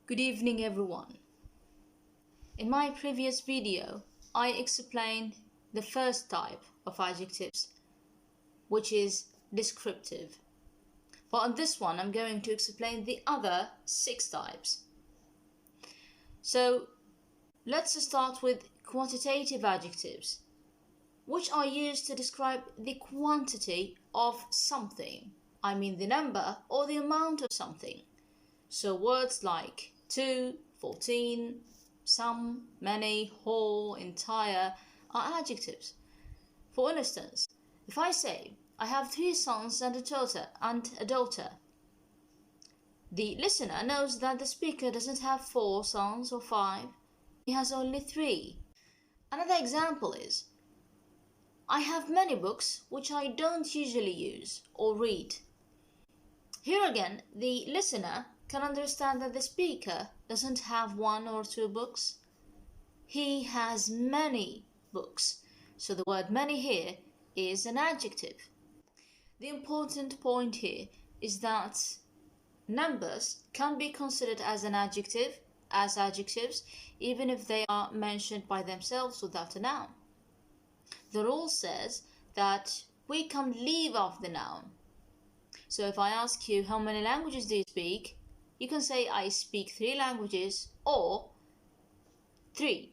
Good evening everyone. In my previous video, I explained the first type of adjectives, which is descriptive. But on this one, I'm going to explain the other 6 types. So let's start with quantitative adjectives, which are used to describe the quantity of something. I mean the number or the amount of something. So words like 2, 14, some, many, whole, entire are adjectives. For instance, if I say, I have 3 sons and a daughter, the listener knows that the speaker doesn't have 4 sons or 5, he has only 3. Another example is, I have many books which I don't usually use or read. Here again, the listener can understand that the speaker doesn't have 1 or 2 books. He has many books. So the word many here is an adjective. The important point here is that numbers can be considered as an adjective, as adjectives, even if they are mentioned by themselves without a noun. The rule says that we can leave off the noun. So if I ask you how many languages do you speak, you can say I speak 3 languages or 3.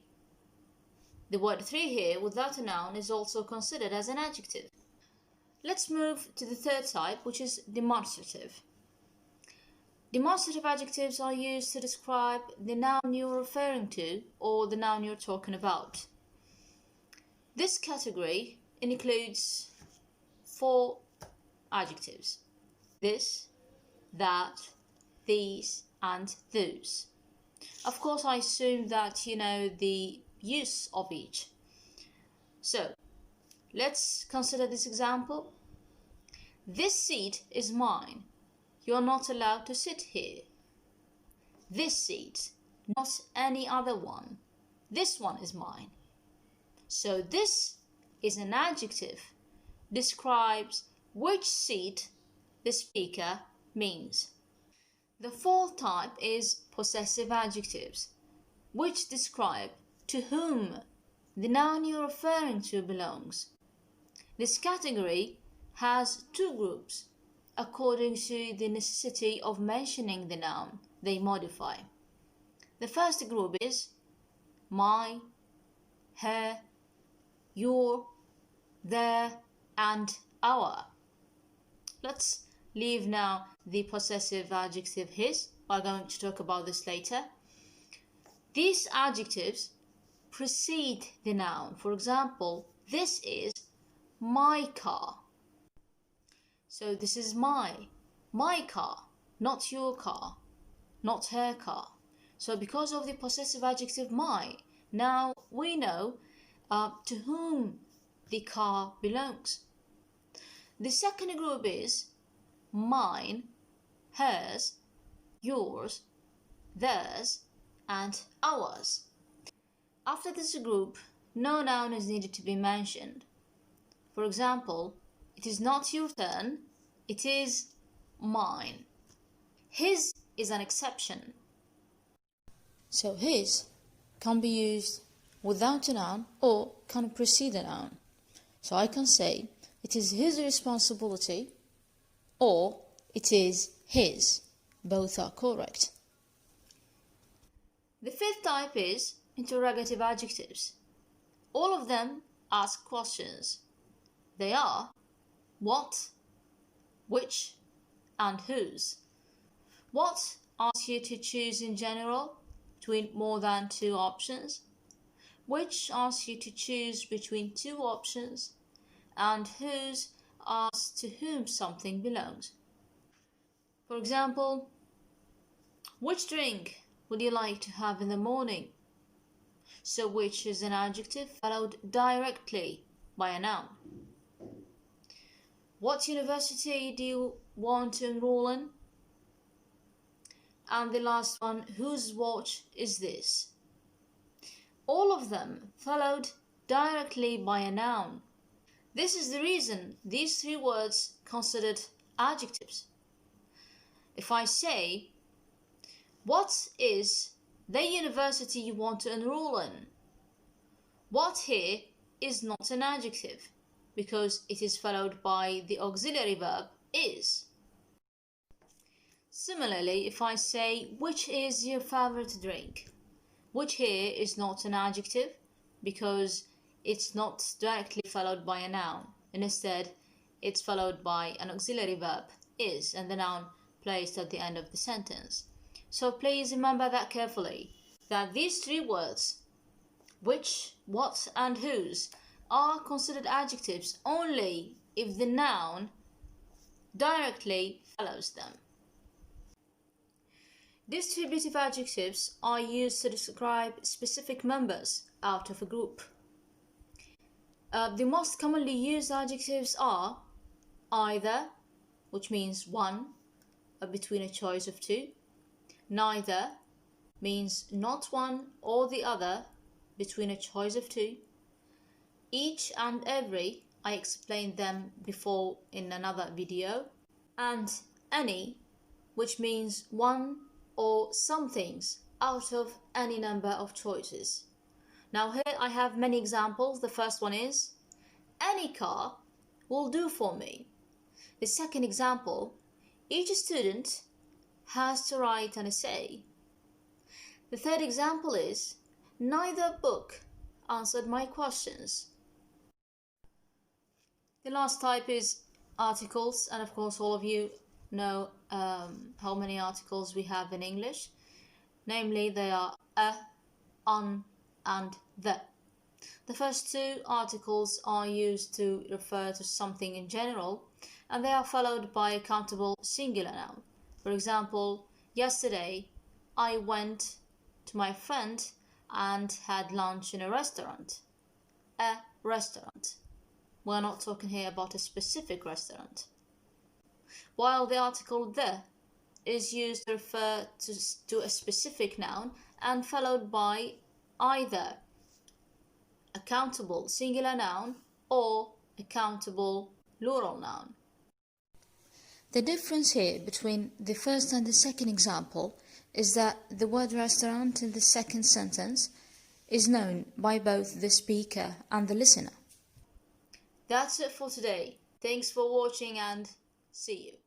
The word 3 here without a noun is also considered as an adjective. Let's move to the third type, which is demonstrative. Demonstrative adjectives are used to describe the noun you're referring to or the noun you're talking about. This category includes 4 adjectives: this, that, these, and those. Of course, I assume that you know the use of each. So, let's consider this example. This seat is mine. You're not allowed to sit here. This seat, not any other one. This one is mine. So this is an adjective, describes which seat the speaker means. The fourth type is possessive adjectives, which describe to whom the noun you're referring to belongs. This category has 2 groups according to the necessity of mentioning the noun they modify. The first group is my, her, your, their, and our. Let's leave now the possessive adjective his. We're going to talk about this later. These adjectives precede the noun. For example, this is my car. So this is my car, not your car, not her car. So because of the possessive adjective my, now we know to whom the car belongs. The second group is mine, hers, yours, theirs, and ours. After this group, no noun is needed to be mentioned. For example, it is not your turn, it is mine. His is an exception. So his can be used without a noun or can precede a noun. So I can say it is his responsibility or it is his. Both are correct. The fifth type is interrogative adjectives. All of them ask questions. They are what, which, and whose. What asks you to choose in general between more than 2 options. Which asks you to choose between 2 options. And whose asks to whom something belongs. For example, which drink would you like to have in the morning? So which is an adjective followed directly by a noun. What university do you want to enroll in? And the last one, whose watch is this? All of them followed directly by a noun. This is the reason these 3 words considered adjectives. If I say, What is the university you want to enroll in? What here is not an adjective because it is followed by the auxiliary verb is. Similarly, if I say, which is your favorite drink? Which here is not an adjective because it's not directly followed by a noun. Instead, it's followed by an auxiliary verb, is, and the noun placed at the end of the sentence. So please remember that carefully, that these three words, which, what, and whose, are considered adjectives only if the noun directly follows them. Distributive adjectives are used to describe specific members out of a group. The most commonly used adjectives are either, which means one, between a choice of two. Neither means not one or the other, between a choice of two. Each and every, I explained them before in another video. And any, which means one or some things out of any number of choices. Now here I have many examples. The first one is, any car will do for me. The second example, each student has to write an essay. The third example is, neither book answered my questions. The last type is articles, and of course all of you know how many articles we have in English. Namely, they are a, on, and the. The first two articles are used to refer to something in general, and they are followed by a countable singular noun. For example, yesterday I went to my friend and had lunch in a restaurant. A restaurant. We're not talking here about a specific restaurant. While the article the is used to refer to a specific noun and followed by either a countable singular noun or a countable plural noun. The difference here between the first and the second example is that the word restaurant in the second sentence is known by both the speaker and the listener. That's it for today. Thanks for watching and see you.